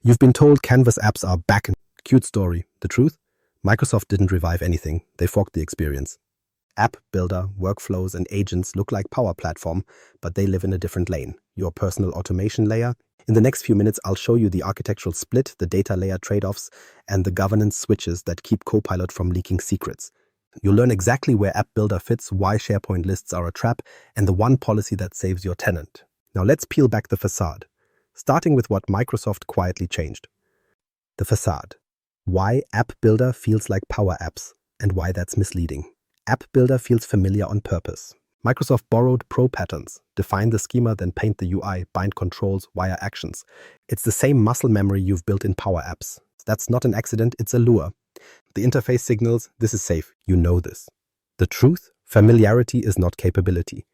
You've been told Canvas apps are back. Cute story. The truth? Microsoft didn't revive anything. They forked the experience. App Builder, workflows, and agents look like Power Platform, but they live in a different lane, your personal automation layer. In the next few minutes, I'll show you the architectural split, the data layer trade-offs, and the governance switches that keep Copilot from leaking secrets. You'll learn exactly where App Builder fits, why SharePoint lists are a trap, and the one policy that saves your tenant. Now let's peel back the facade, starting with what Microsoft quietly changed. The facade. Why App Builder feels like Power Apps, and why that's misleading. App Builder feels familiar on purpose. Microsoft borrowed Pro patterns, define the schema, then paint the UI, bind controls, wire actions. It's the same muscle memory you've built in Power Apps. That's not an accident, it's allure. The interface signals, this is safe, you know this. The truth, familiarity is not capability.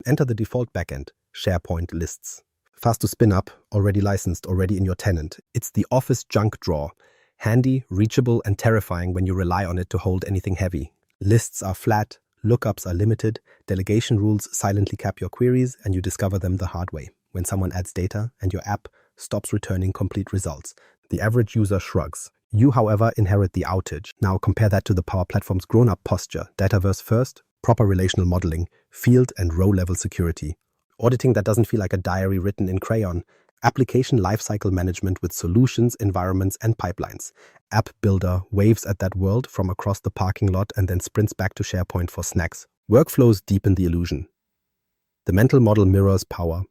Enter the default backend, SharePoint lists. Fast to spin up, already licensed, already in your tenant. It's the office junk drawer. Handy, reachable, and terrifying when you rely on it to hold anything heavy. Lists are flat, lookups are limited, delegation rules silently cap your queries, and you discover them the hard way, when someone adds data and your app stops returning complete results. The average user shrugs. You, however, inherit the outage. Now compare that to the Power Platform's grown-up posture. Dataverse first, proper relational modeling, field and row-level security. Auditing that doesn't feel like a diary written in crayon. Application lifecycle management with solutions, environments, and pipelines. App Builder waves at that world from across the parking lot and then sprints back to SharePoint for snacks. Workflows deepen the illusion. The mental model mirrors Power.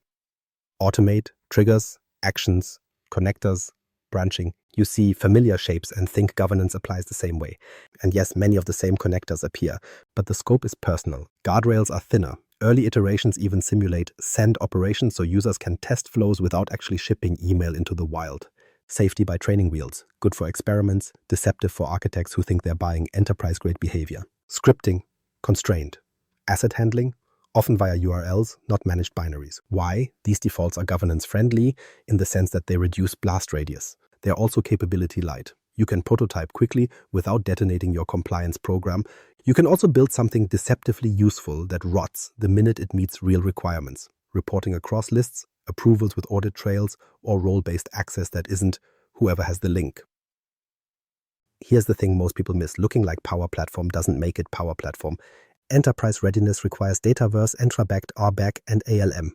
Automate, triggers, actions, connectors, branching. You see familiar shapes and think governance applies the same way. And yes, many of the same connectors appear, but the scope is personal. Guardrails are thinner. Early iterations even simulate send operations so users can test flows without actually shipping email into the wild. Safety by training wheels. Good for experiments, deceptive for architects who think they're buying enterprise-grade behavior. Scripting. Constrained. Asset handling. Often via URLs, not managed binaries. Why? These defaults are governance-friendly in the sense that they reduce blast radius. They're also capability light. You can prototype quickly without detonating your compliance program. You can also build something deceptively useful that rots the minute it meets real requirements. Reporting across lists, approvals with audit trails, or role-based access that isn't whoever has the link. Here's the thing most people miss. Looking like Power Platform doesn't make it Power Platform. Enterprise readiness requires Dataverse, Entra-backed, RBAC, and ALM.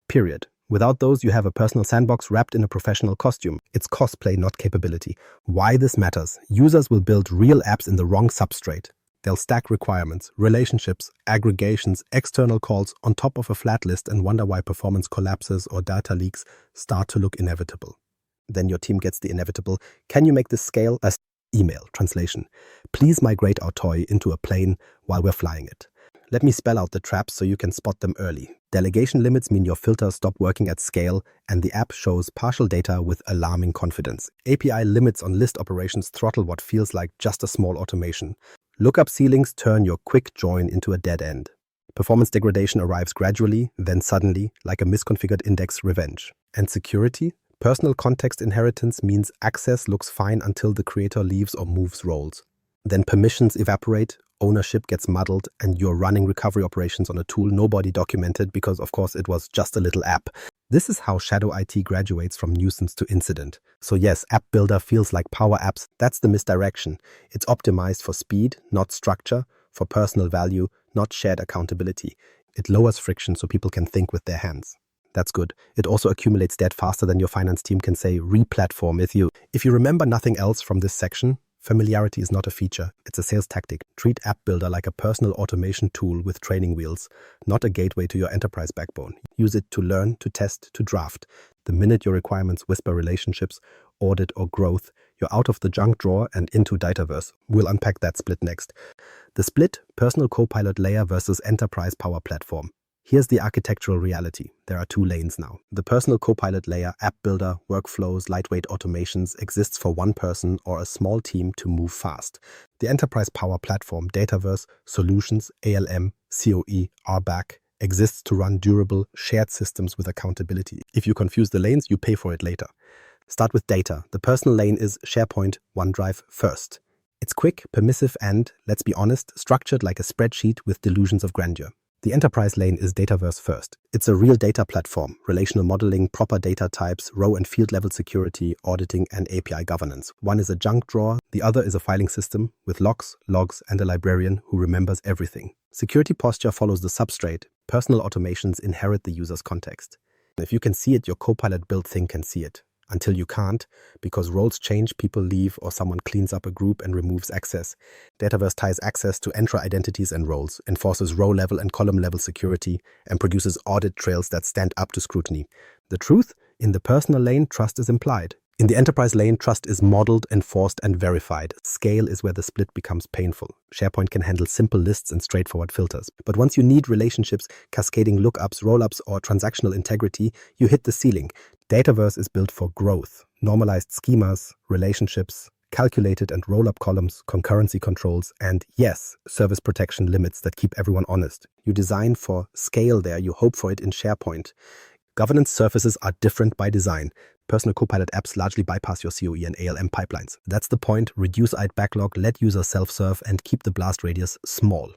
Period. Without those, you have a personal sandbox wrapped in a professional costume. It's cosplay, not capability. Why this matters? Users will build real apps in the wrong substrate. They'll stack requirements, relationships, aggregations, external calls on top of a flat list and wonder why performance collapses or data leaks start to look inevitable. Then your team gets the inevitable. Can you make this scale? Email translation. Please migrate our toy into a plane while we're flying it. Let me spell out the traps so you can spot them early. Delegation limits mean your filters stop working at scale and the app shows partial data with alarming confidence. API limits on list operations throttle what feels like just a small automation. Lookup ceilings turn your quick join into a dead end. Performance degradation arrives gradually, then suddenly, like a misconfigured index revenge. And security? Personal context inheritance means access looks fine until the creator leaves or moves roles. Then permissions evaporate, ownership gets muddled, and you're running recovery operations on a tool nobody documented because, of course, it was just a little app. This is how Shadow IT graduates from nuisance to incident. So yes, App Builder feels like Power Apps. That's the misdirection. It's optimized for speed, not structure, for personal value, not shared accountability. It lowers friction so people can think with their hands. That's good. It also accumulates debt faster than your finance team can say re-platform with you. If you remember nothing else from this section, familiarity is not a feature, it's a sales tactic. Treat App Builder like a personal automation tool with training wheels, not a gateway to your enterprise backbone. Use it to learn, to test, to draft. The minute your requirements whisper relationships, audit, or growth, you're out of the junk drawer and into Dataverse. We'll unpack that split next. The split, personal Copilot layer versus enterprise Power Platform. Here's the architectural reality. There are two lanes now. The personal Copilot layer, App Builder, workflows, lightweight automations exists for one person or a small team to move fast. The enterprise Power Platform, Dataverse, Solutions, ALM, COE, RBAC, exists to run durable, shared systems with accountability. If you confuse the lanes, you pay for it later. Start with data. The personal lane is SharePoint, OneDrive first. It's quick, permissive, and, let's be honest, structured like a spreadsheet with delusions of grandeur. The enterprise lane is Dataverse first. It's a real data platform, relational modeling, proper data types, row and field level security, auditing, and API governance. One is a junk drawer, the other is a filing system with logs, and a librarian who remembers everything. Security posture follows the substrate. Personal automations inherit the user's context. If you can see it, your Copilot built thing can see it. Until you can't, because roles change, people leave, or someone cleans up a group and removes access. Dataverse ties access to enter identities and roles, enforces row level and column level security, and produces audit trails that stand up to scrutiny. The truth? In the personal lane, trust is implied. In the enterprise lane, trust is modeled, enforced, and verified. Scale is where the split becomes painful. SharePoint can handle simple lists and straightforward filters. But once you need relationships, cascading lookups, rollups, or transactional integrity, you hit the ceiling. Dataverse is built for growth. Normalized schemas, relationships, calculated and roll-up columns, concurrency controls, and yes, service protection limits that keep everyone honest. You design for scale there, you hope for it in SharePoint. Governance surfaces are different by design. Personal Copilot apps largely bypass your COE and ALM pipelines. That's the point. Reduce IT backlog, let users self-serve, and keep the blast radius small.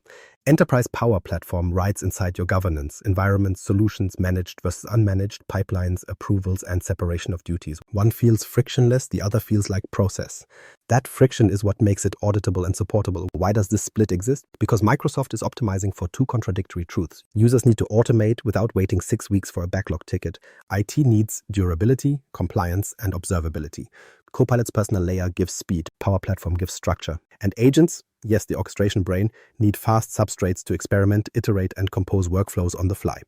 Enterprise Power Platform rides inside your governance, environments, solutions, managed versus unmanaged, pipelines, approvals, and separation of duties. One feels frictionless, the other feels like process. That friction is what makes it auditable and supportable. Why does this split exist? Because Microsoft is optimizing for two contradictory truths. Users need to automate without waiting 6 weeks for a backlog ticket. IT needs durability, compliance, and observability. Copilot's personal layer gives speed, Power Platform gives structure. And agents, yes, the orchestration brain, need fast substrates to experiment, iterate, and compose workflows on the fly.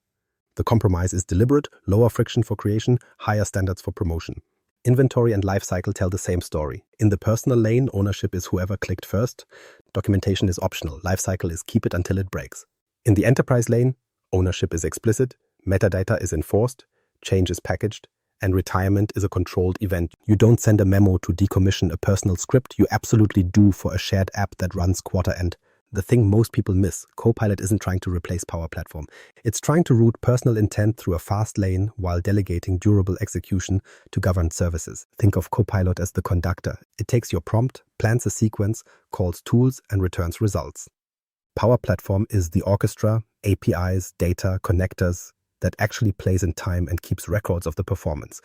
The compromise is deliberate, lower friction for creation, higher standards for promotion. Inventory and lifecycle tell the same story. In the personal lane, ownership is whoever clicked first. Documentation is optional. Lifecycle is keep it until it breaks. In the enterprise lane, ownership is explicit, metadata is enforced, change is packaged, and retirement is a controlled event. You don't send a memo to decommission a personal script. You absolutely do for a shared app that runs quarter end. The thing most people miss, Copilot isn't trying to replace Power Platform. It's trying to route personal intent through a fast lane while delegating durable execution to governed services. Think of Copilot as the conductor. It takes your prompt, plans a sequence, calls tools, and returns results. Power Platform is the orchestra, APIs, data, connectors, that actually plays in time and keeps records of the performance.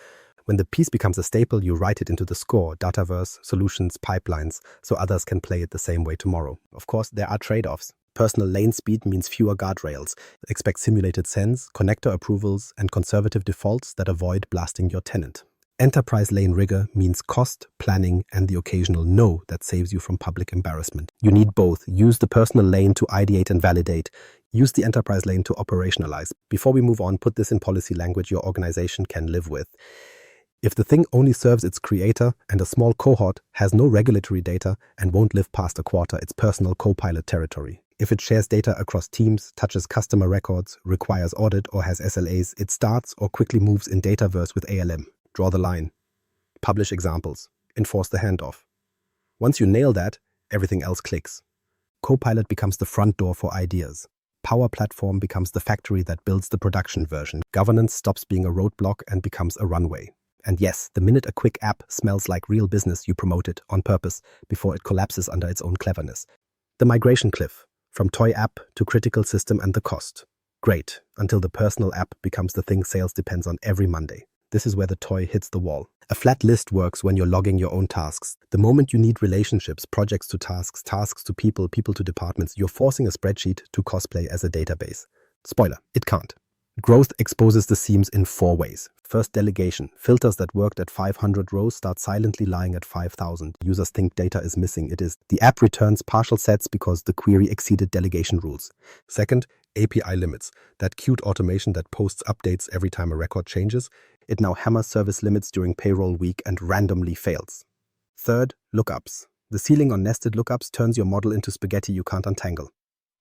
When the piece becomes a staple, you write it into the score, Dataverse, solutions, pipelines, so others can play it the same way tomorrow. Of course, there are trade-offs. Personal lane speed means fewer guardrails. Expect simulated sends, connector approvals, and conservative defaults that avoid blasting your tenant. Enterprise lane rigor means cost, planning, and the occasional no that saves you from public embarrassment. You need both. Use the personal lane to ideate and validate. Use the enterprise lane to operationalize. Before we move on, put this in policy language your organization can live with. If the thing only serves its creator and a small cohort, has no regulatory data, and won't live past a quarter, it's personal Copilot territory. If it shares data across teams, touches customer records, requires audit, or has SLAs, it starts or quickly moves in Dataverse with ALM. Draw the line. Publish examples. Enforce the handoff. Once you nail that, everything else clicks. Copilot becomes the front door for ideas. Power Platform becomes the factory that builds the production version. Governance stops being a roadblock and becomes a runway. And yes, the minute a quick app smells like real business, you promote it on purpose before it collapses under its own cleverness. The migration cliff, from toy app to critical system and the cost. Great, until the personal app becomes the thing sales depends on every Monday. This is where the toy hits the wall. A flat list works when you're logging your own tasks. The moment you need relationships, projects to tasks, tasks to people, people to departments, you're forcing a spreadsheet to cosplay as a database. Spoiler, it can't. Growth exposes the seams in 4 ways. First, delegation. Filters that worked at 500 rows start silently lying at 5,000. Users think data is missing. It is. The app returns partial sets because the query exceeded delegation rules. Second, API limits. That cute automation that posts updates every time a record changes. It now hammers service limits during payroll week and randomly fails. Third, lookups. The ceiling on nested lookups turns your model into spaghetti you can't untangle.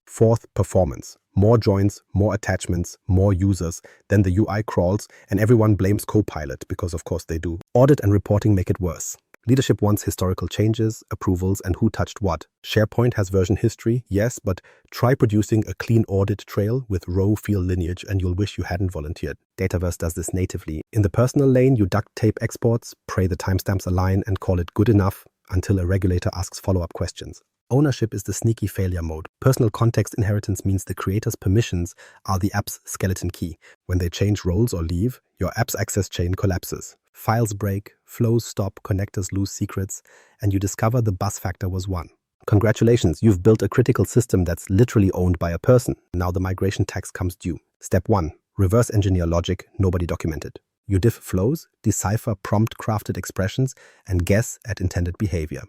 Fourth, performance. More joins, more attachments, more users. Then the UI crawls and everyone blames Copilot because of course they do. Audit and reporting make it worse. Leadership wants historical changes, approvals, and who touched what. SharePoint has version history, yes, but try producing a clean audit trail with row field lineage and you'll wish you hadn't volunteered. Dataverse does this natively. In the personal lane, you duct tape exports, pray the timestamps align, and call it good enough until a regulator asks follow-up questions. Ownership is the sneaky failure mode. Personal context inheritance means the creator's permissions are the app's skeleton key. When they change roles or leave, your app's access chain collapses. Files break, flows stop, connectors lose secrets, and you discover the buzz factor was 1. Congratulations, you've built a critical system that's literally owned by a person. Now the migration tax comes due. Step 1. Reverse engineer logic nobody documented. You diff flows, decipher prompt-crafted expressions, and guess at intended behavior.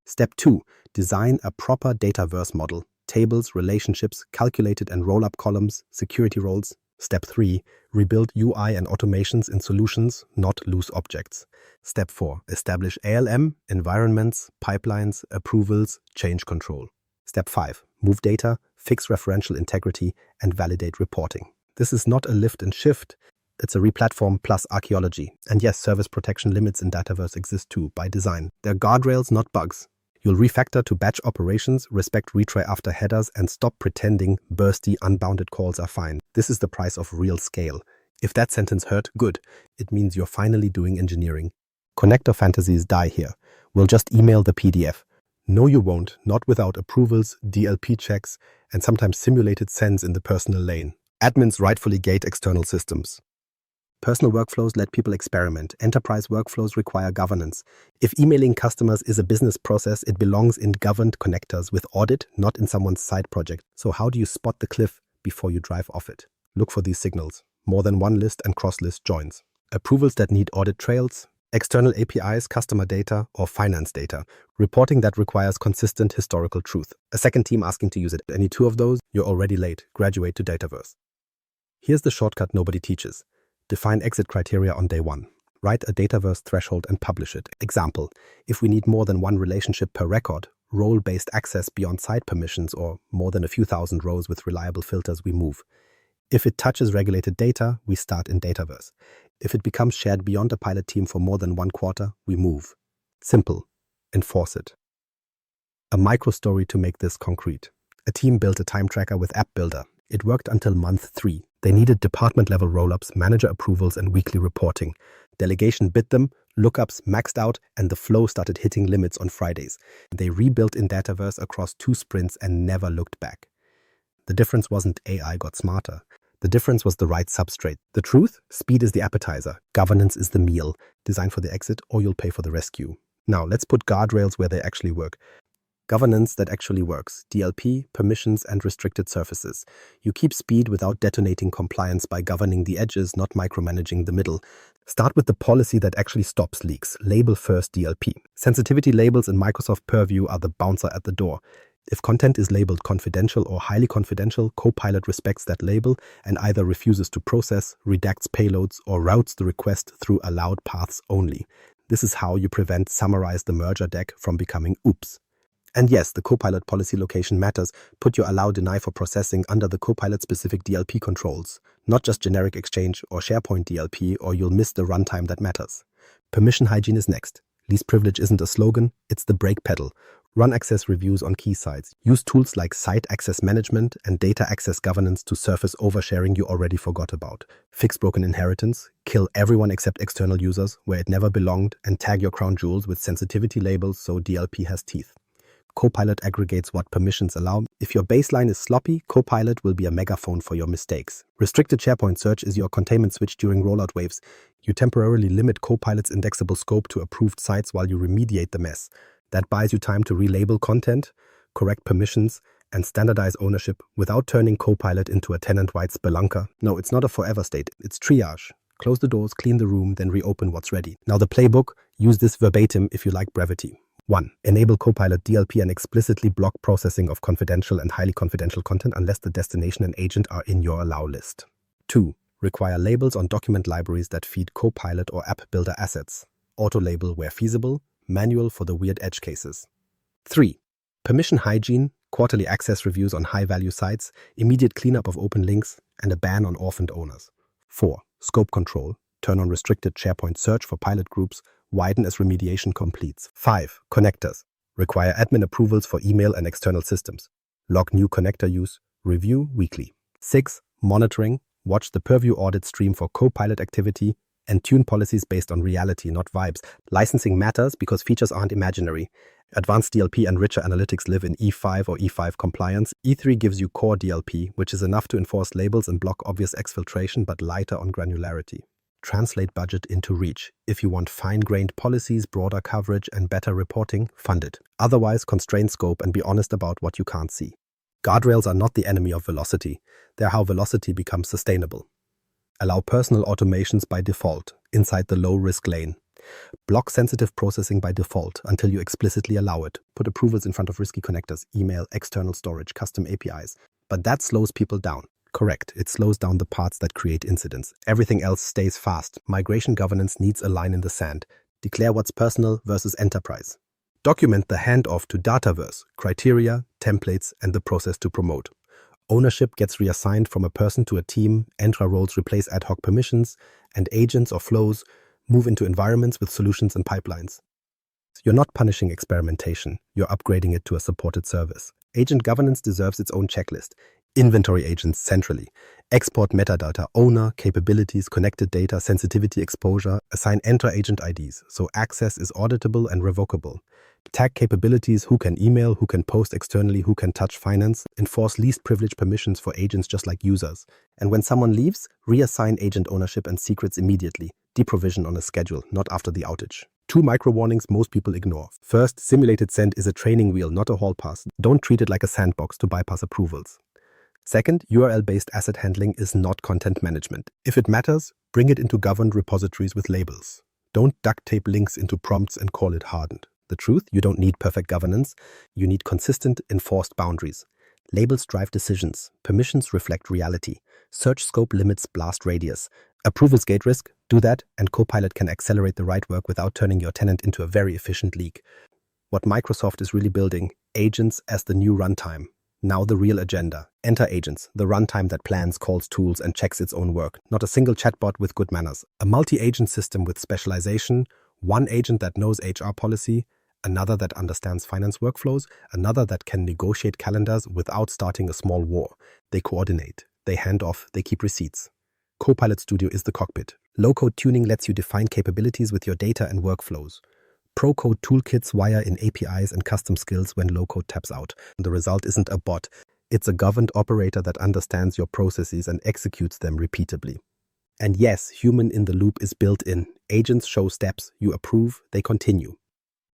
Step 2. Design a proper Dataverse model. Tables, relationships, calculated and roll-up columns, security roles. Step 3. Rebuild UI and automations in solutions, not loose objects. Step 4. Establish ALM, environments, pipelines, approvals, change control. Step 5. Move data, fix referential integrity, and validate reporting. This is not a lift and shift. It's a replatform plus archaeology. And yes, service protection limits in Dataverse exist too, by design. They're guardrails, not bugs. You'll refactor to batch operations, respect retry after headers, and stop pretending bursty, unbounded calls are fine. This is the price of real scale. If that sentence hurt, good. It means you're finally doing engineering. Connector fantasies die here. We'll just email the PDF. No, you won't, not without approvals, DLP checks, and sometimes simulated sends in the personal lane. Admins rightfully gate external systems. Personal workflows let people experiment. Enterprise workflows require governance. If emailing customers is a business process, it belongs in governed connectors with audit, not in someone's side project. So how do you spot the cliff before you drive off it? Look for these signals. More than one list and cross-list joins. Approvals that need audit trails. External APIs, customer data, or finance data. Reporting that requires consistent historical truth. A second team asking to use it. Any two of those, you're already late. Graduate to Dataverse. Here's the shortcut nobody teaches. Define exit criteria on day 1. Write a Dataverse threshold and publish it. Example, if we need more than one relationship per record, role-based access beyond site permissions, or more than a few thousand rows with reliable filters, we move. If it touches regulated data, we start in Dataverse. If it becomes shared beyond a pilot team for more than 1 quarter, we move. Simple. Enforce it. A micro story to make this concrete. A team built a time tracker with App Builder. It worked until month 3. They needed department-level roll-ups, manager approvals, and weekly reporting. Delegation bit them, lookups maxed out, and the flow started hitting limits on Fridays. They rebuilt in Dataverse across 2 sprints and never looked back. The difference wasn't AI got smarter. The difference was the right substrate. The truth? Speed is the appetizer. Governance is the meal. Design for the exit, or you'll pay for the rescue. Now, let's put guardrails where they actually work. Governance that actually works. DLP, permissions, and restricted surfaces. You keep speed without detonating compliance by governing the edges, not micromanaging the middle. Start with the policy that actually stops leaks. Label first DLP. Sensitivity labels in Microsoft Purview are the bouncer at the door. If content is labeled confidential or highly confidential, Copilot respects that label and either refuses to process, redacts payloads, or routes the request through allowed paths only. This is how you prevent summarize the merger deck from becoming oops. And yes, the Copilot policy location matters. Put your allow deny for processing under the Copilot-specific DLP controls, not just generic Exchange or SharePoint DLP, or you'll miss the runtime that matters. Permission hygiene is next. Least privilege isn't a slogan, it's the brake pedal. Run access reviews on key sites. Use tools like site access management and data access governance to surface oversharing you already forgot about. Fix broken inheritance, kill everyone except external users where it never belonged, and tag your crown jewels with sensitivity labels so DLP has teeth. Copilot aggregates what permissions allow. If your baseline is sloppy, Copilot will be a megaphone for your mistakes. Restricted SharePoint search is your containment switch during rollout waves. You temporarily limit Copilot's indexable scope to approved sites while you remediate the mess. That buys you time to relabel content, correct permissions, and standardize ownership without turning Copilot into a tenant-wide spelunker. No, it's not a forever state. It's triage. Close the doors, clean the room, then reopen what's ready. Now the playbook, use this verbatim if you like brevity. 1. Enable Copilot DLP and explicitly block processing of confidential and highly confidential content unless the destination and agent are in your allow list. 2. Require labels on document libraries that feed Copilot or App Builder assets. Auto-label where feasible, manual for the weird edge cases. 3. Permission hygiene, quarterly access reviews on high-value sites, immediate cleanup of open links, and a ban on orphaned owners. 4. Scope control, turn on restricted SharePoint search for pilot groups, widen as remediation completes. 5. Connectors. Require admin approvals for email and external systems. Log new connector use. Review weekly. 6. Monitoring. Watch the Purview audit stream for Copilot activity. And tune policies based on reality, not vibes. Licensing matters because features aren't imaginary. Advanced DLP and richer analytics live in E5 or E5 compliance. E3 gives you core DLP, which is enough to enforce labels and block obvious exfiltration, but lighter on granularity. Translate budget into reach. If you want fine-grained policies, broader coverage, and better reporting, fund it. Otherwise, constrain scope and be honest about what you can't see. Guardrails are not the enemy of velocity. They're how velocity becomes sustainable. Allow personal automations by default, inside the low-risk lane. Block sensitive processing by default until you explicitly allow it. Put approvals in front of risky connectors, email, external storage, custom APIs. But that slows people down. Correct, it slows down the parts that create incidents. Everything else stays fast. Migration governance needs a line in the sand. Declare what's personal versus enterprise. Document the handoff to Dataverse, criteria, templates, and the process to promote. Ownership gets reassigned from a person to a team, Entra roles replace ad hoc permissions, and agents or flows move into environments with solutions and pipelines. You're not punishing experimentation, you're upgrading it to a supported service. Agent governance deserves its own checklist. Inventory agents centrally. Export metadata, owner, capabilities, connected data, sensitivity exposure. Assign Entra agent IDs, so access is auditable and revocable. Tag capabilities, who can email, who can post externally, who can touch finance. Enforce least privilege permissions for agents just like users. And when someone leaves, reassign agent ownership and secrets immediately. Deprovision on a schedule, not after the outage. 2 micro warnings most people ignore. First, simulated send is a training wheel, not a hall pass. Don't treat it like a sandbox to bypass approvals. Second, URL-based asset handling is not content management. If it matters, bring it into governed repositories with labels. Don't duct tape links into prompts and call it hardened. The truth, you don't need perfect governance. You need consistent, enforced boundaries. Labels drive decisions. Permissions reflect reality. Search scope limits blast radius. Approvals gate risk, do that, and Copilot can accelerate the right work without turning your tenant into a very efficient leak. What Microsoft is really building, agents as the new runtime. Now the real agenda. Enter agents, the runtime that plans, calls tools, and checks its own work. Not a single chatbot with good manners. A multi-agent system with specialization, one agent that knows HR policy, another that understands finance workflows, another that can negotiate calendars without starting a small war. They coordinate, they hand off, they keep receipts. Copilot Studio is the cockpit. Low-code tuning lets you define capabilities with your data and workflows. Pro-code toolkits wire in APIs and custom skills when low-code taps out. The result isn't a bot. It's a governed operator that understands your processes and executes them repeatably. And yes, human in the loop is built in. Agents show steps, you approve, they continue.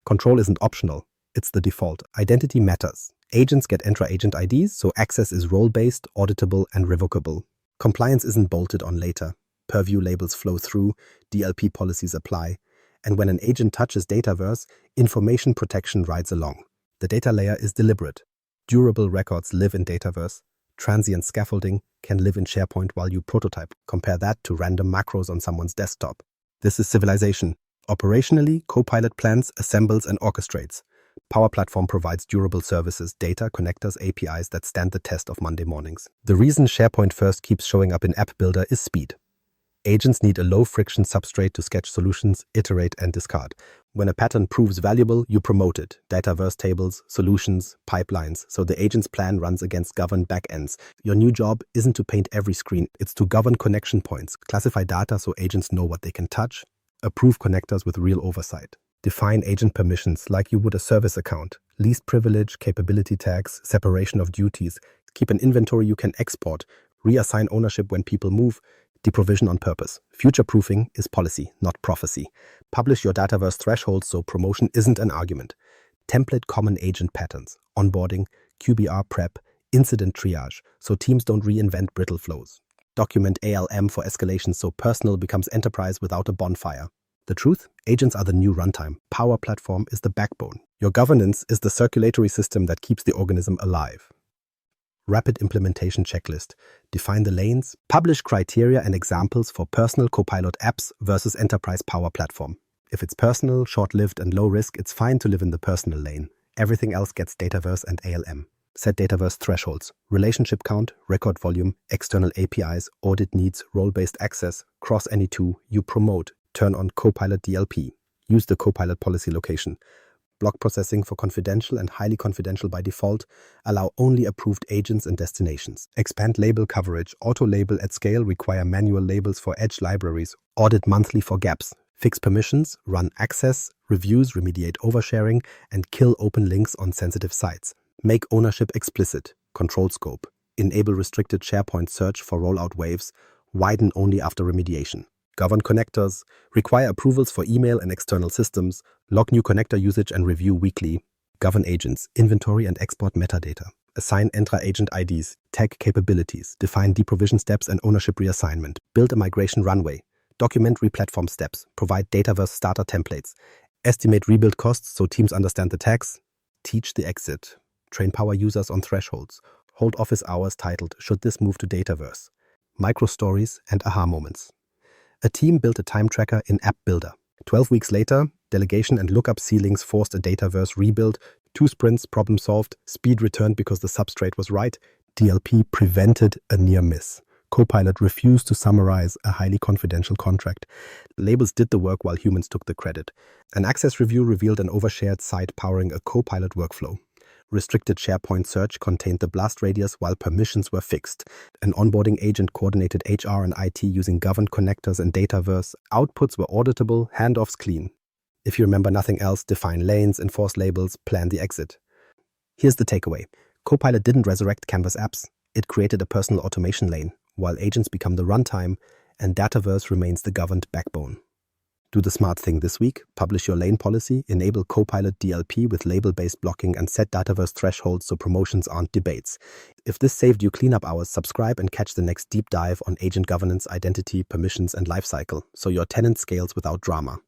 Control isn't optional, it's the default. Identity matters. Agents get Entra agent IDs, so access is role-based, auditable, and revocable. Compliance isn't bolted on later. Purview labels flow through, DLP policies apply, and when an agent touches Dataverse, information protection rides along. The data layer is deliberate. Durable records live in Dataverse. Transient scaffolding can live in SharePoint while you prototype. Compare that to random macros on someone's desktop. This is civilization. Operationally, Copilot plans, assembles, and orchestrates. Power Platform provides durable services, data, connectors, APIs that stand the test of Monday mornings. The reason SharePoint first keeps showing up in App Builder is speed. Agents need a low-friction substrate to sketch solutions, iterate, and discard. When a pattern proves valuable, you promote it. Dataverse tables, solutions, pipelines, so the agent's plan runs against governed backends. Your new job isn't to paint every screen, it's to govern connection points, classify data so agents know what they can touch, approve connectors with real oversight. Define agent permissions like you would a service account. Least privilege, capability tags, separation of duties. Keep an inventory you can export. Reassign ownership when people move. Deprovision on purpose. Future-proofing is policy, not prophecy. Publish your Dataverse thresholds so promotion isn't an argument. Template common agent patterns. Onboarding, QBR prep, incident triage, so teams don't reinvent brittle flows. Document ALM for escalation so personal becomes enterprise without a bonfire. The truth? Agents are the new runtime. Power Platform is the backbone. Your governance is the circulatory system that keeps the organism alive. Rapid implementation checklist. Define the lanes. Publish criteria and examples for personal Copilot apps versus enterprise Power Platform. If it's personal, short-lived, and low risk, it's fine to live in the personal lane. Everything else gets Dataverse and ALM. Set Dataverse thresholds. Relationship count, record volume, external APIs, audit needs, role-based access. Cross any two, you promote. Turn on Copilot DLP. Use the Copilot policy location. block processing for confidential and highly confidential by default, allow only approved agents and destinations. Expand label coverage, auto-label at scale, require manual labels for edge libraries, audit monthly for gaps, fix permissions, run access, reviews, remediate oversharing, and kill open links on sensitive sites. Make ownership explicit, control scope, enable restricted SharePoint search for rollout waves, widen only after remediation. Govern connectors, require approvals for email and external systems, log new connector usage and review weekly. Govern agents, inventory and export metadata. Assign intra-agent IDs, tag capabilities, define deprovision steps and ownership reassignment. Build a migration runway. Document replatform steps. Provide Dataverse starter templates. Estimate rebuild costs so teams understand the tags. Teach the exit. Train power users on thresholds. Hold office hours titled, "Should this move to Dataverse?" Micro stories and aha moments. A team built a time tracker in App Builder. 12 weeks later, delegation and lookup ceilings forced a Dataverse rebuild. 2 sprints, problem solved, speed returned because the substrate was right. DLP prevented a near miss. Copilot refused to summarize a highly confidential contract. Labels did the work while humans took the credit. An access review revealed an overshared site powering a Copilot workflow. Restricted SharePoint search contained the blast radius while permissions were fixed. An onboarding agent coordinated HR and IT using governed connectors and Dataverse. Outputs were auditable, handoffs clean. If you remember nothing else, define lanes, enforce labels, plan the exit. Here's the takeaway. Copilot didn't resurrect Canvas apps. It created a personal automation lane, while agents become the runtime and Dataverse remains the governed backbone. Do the smart thing this week, publish your lane policy, enable Copilot DLP with label-based blocking, and set Dataverse thresholds so promotions aren't debates. If this saved you cleanup hours, subscribe and catch the next deep dive on agent governance, identity, permissions, and lifecycle, so your tenant scales without drama.